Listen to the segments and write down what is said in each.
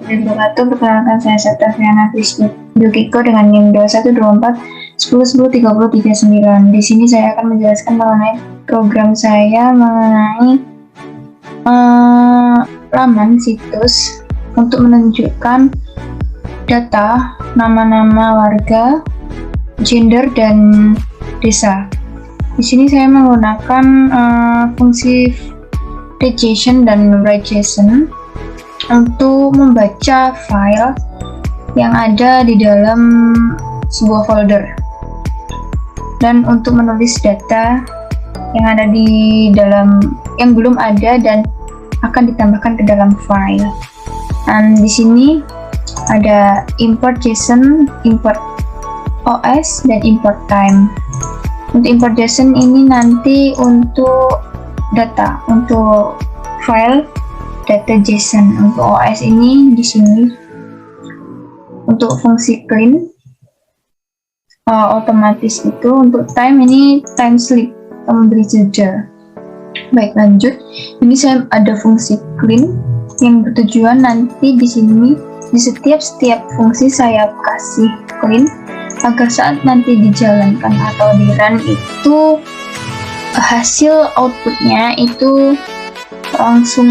warahmatullahi wabarakatuh. Perkenalkan saya Septaviana Yukiko dengan NIM 2124 10 10 30 39. Di sini saya akan menjelaskan mengenai program saya mengenai laman situs untuk menunjukkan data nama-nama warga, gender, dan desa. Di sini saya menggunakan fungsi read.json dan write.json untuk membaca file yang ada di dalam sebuah folder dan untuk menulis data yang ada di dalam yang belum ada dan akan ditambahkan ke dalam file. Dan di sini ada import JSON, import OS, dan import time. Untuk import JSON ini nanti untuk data, untuk file data JSON. Untuk OS ini di sini untuk fungsi clean otomatis itu. Untuk time ini time sleep, memberi jeda. Baik, lanjut. Ini saya ada fungsi clean yang bertujuan nanti di sini di setiap fungsi saya kasih clean agar saat nanti dijalankan atau di run itu hasil outputnya itu langsung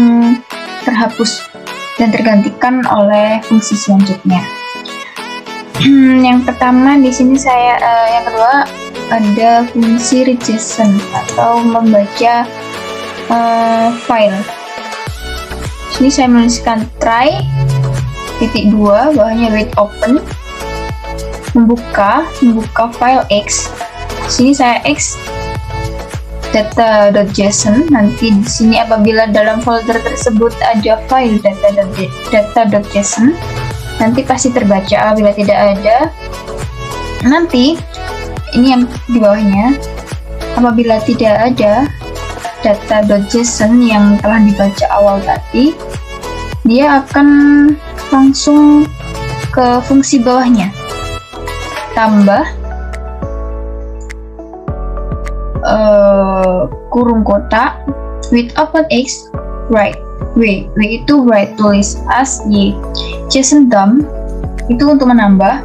terhapus dan tergantikan oleh fungsi selanjutnya. Yang pertama di sini yang kedua ada fungsi read.json atau membaca file. Sini saya menuliskan try .2 bawahnya wait open membuka file X. Sini saya X data.json. Nanti di sini apabila dalam folder tersebut ada file data.json nanti pasti terbaca. Apabila tidak ada, nanti ini yang di bawahnya, apabila tidak ada data.json yang telah dibaca awal tadi, dia akan langsung ke fungsi bawahnya, tambah kurung kotak with open X write w itu write tulis as y, JSON dump itu untuk menambah,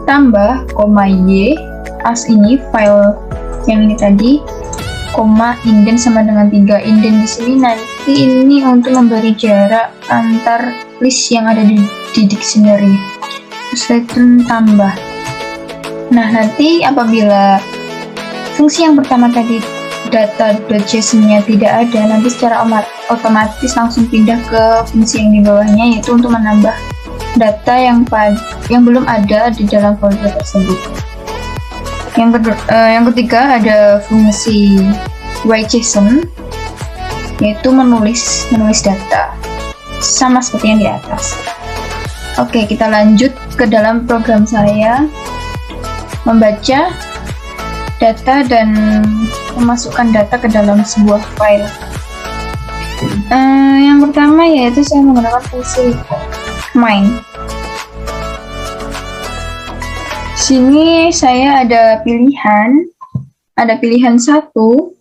tambah koma y as ini file yang ini tadi, koma indent sama dengan 3. Indent di sini nanti ini untuk memberi jarak antar list yang ada di dictionary. Terus return tambah. Nah, nanti apabila fungsi yang pertama tadi data.json-nya tidak ada, nanti secara otomatis langsung pindah ke fungsi yang di bawahnya, yaitu untuk menambah data yang belum ada di dalam folder tersebut. Yang ketiga ada fungsi write.json, yaitu menulis data sama seperti yang di atas. Oke, kita lanjut ke dalam program saya membaca data dan memasukkan data ke dalam sebuah file. Yang pertama yaitu saya menggunakan fungsi main. Sini saya ada pilihan satu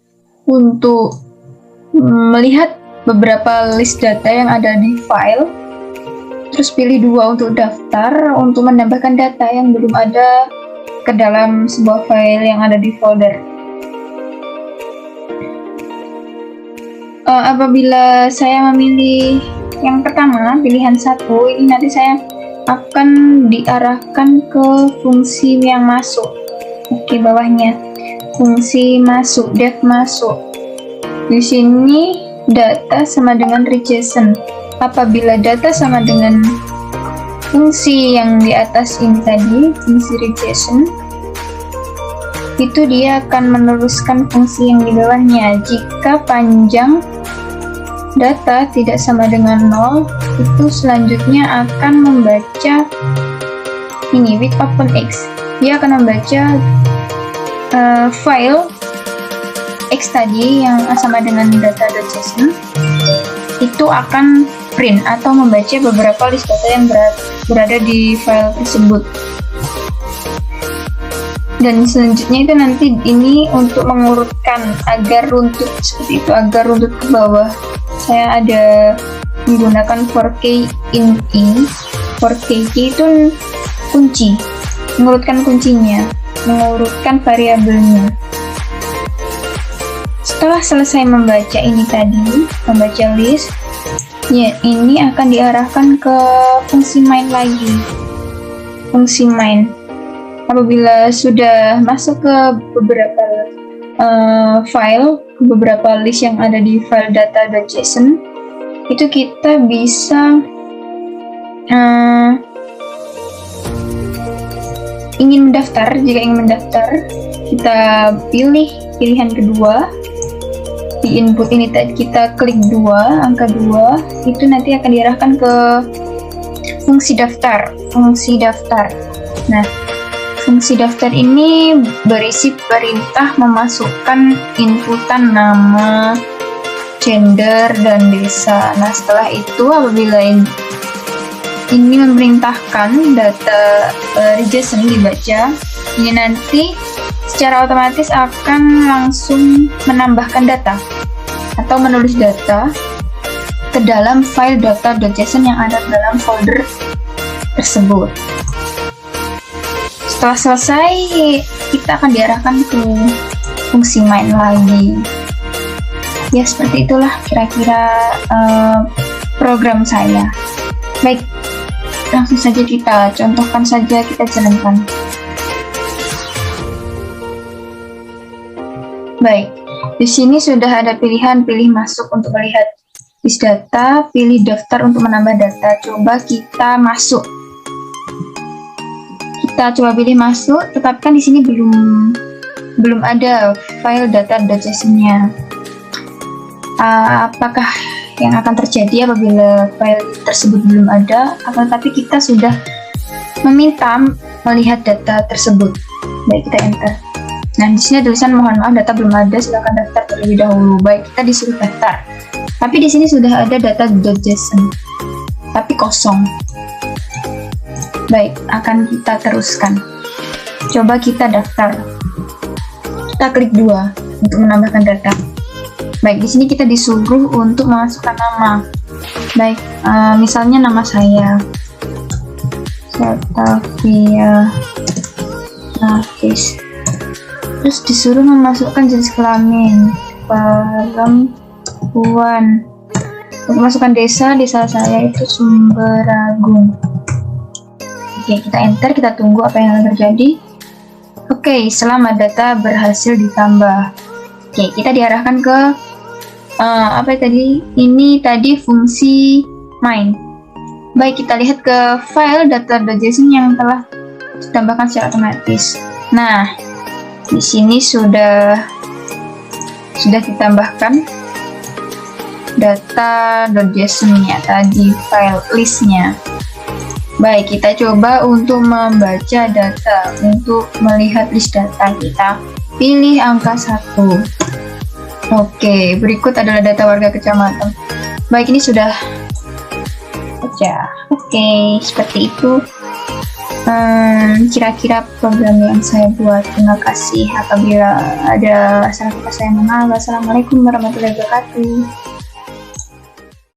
untuk melihat beberapa list data yang ada di file, terus pilih 2 untuk daftar untuk menambahkan data yang belum ada ke dalam sebuah file yang ada di folder. Apabila saya memilih yang pertama, pilihan 1, ini nanti saya akan diarahkan ke fungsi yang masuk. Oke, bawahnya fungsi masuk, dev masuk. Di sini data sama dengan read.json. Apabila data sama dengan fungsi yang di atas ini tadi, fungsi read.json, itu dia akan meneruskan fungsi yang di bawahnya. Jika panjang data tidak sama dengan 0, itu selanjutnya akan membaca ini with open X. Dia akan membaca file X tadi yang sama dengan data.json, itu akan print atau membaca beberapa list data yang berada di file tersebut. Dan selanjutnya itu nanti ini untuk mengurutkan agar runtut seperti itu, agar runtut ke bawah. Saya ada menggunakan for k in i. For k itu kunci, mengurutkan kuncinya, mengurutkan variabelnya. Setelah selesai membaca ini tadi, membaca list, ya ini akan diarahkan ke fungsi main lagi. Fungsi main. Apabila sudah masuk ke beberapa file, beberapa list yang ada di file data.json, itu kita bisa ingin mendaftar. Jika ingin mendaftar, kita pilih pilihan kedua. Di input ini kita klik 2, angka 2, itu nanti akan diarahkan ke fungsi daftar. Nah, fungsi daftar ini berisi perintah memasukkan inputan nama, gender, dan desa. Nah, setelah itu apabila ini memerintahkan data JSON dibaca, ini nanti secara otomatis akan langsung menambahkan data atau menulis data ke dalam file data.json yang ada dalam folder tersebut. Setelah selesai, kita akan diarahkan ke fungsi main lagi. Ya, seperti itulah kira-kira program saya. Baik, langsung saja kita contohkan saja, kita jalankan. Baik, di sini sudah ada pilihan pilih masuk untuk melihat list data, pilih daftar untuk menambah data. Coba kita masuk. Kita coba pilih masuk, tetapi kan di sini belum ada file data.json-nya. Apakah yang akan terjadi apabila file tersebut belum ada? Akan tetapi kita sudah meminta melihat data tersebut. Baik, kita enter. Nah, di sini tulisan mohon maaf data belum ada, silakan daftar terlebih dahulu. Baik, kita disuruh daftar. Tapi di sini sudah ada data.json, tapi kosong. Baik, akan kita teruskan. Coba kita daftar. Kita klik 2 untuk menambahkan data. Baik, di sini kita disuruh untuk memasukkan nama. Baik, misalnya nama saya, Satavia Nafis. Terus disuruh memasukkan jenis kelamin, perempuan. Untuk masukkan desa saya itu Sumberagung. Oke, kita enter, kita tunggu apa yang akan terjadi. Oke, selamat, data berhasil ditambah. Oke, kita diarahkan ke apa tadi? Ini tadi fungsi main. Baik, kita lihat ke file data.json yang telah ditambahkan secara otomatis. Nah, di sini sudah ditambahkan data.json-nya tadi, file list-nya. Baik, kita coba untuk membaca data, untuk melihat list data kita. Pilih angka 1. Oke, berikut adalah data warga kecamatan. Baik, ini sudah baca. Oke, seperti itu kira-kira program yang saya buat. Terima kasih. Apabila ada salah kata saya mohon maaf. Wassalamualaikum warahmatullahi wabarakatuh.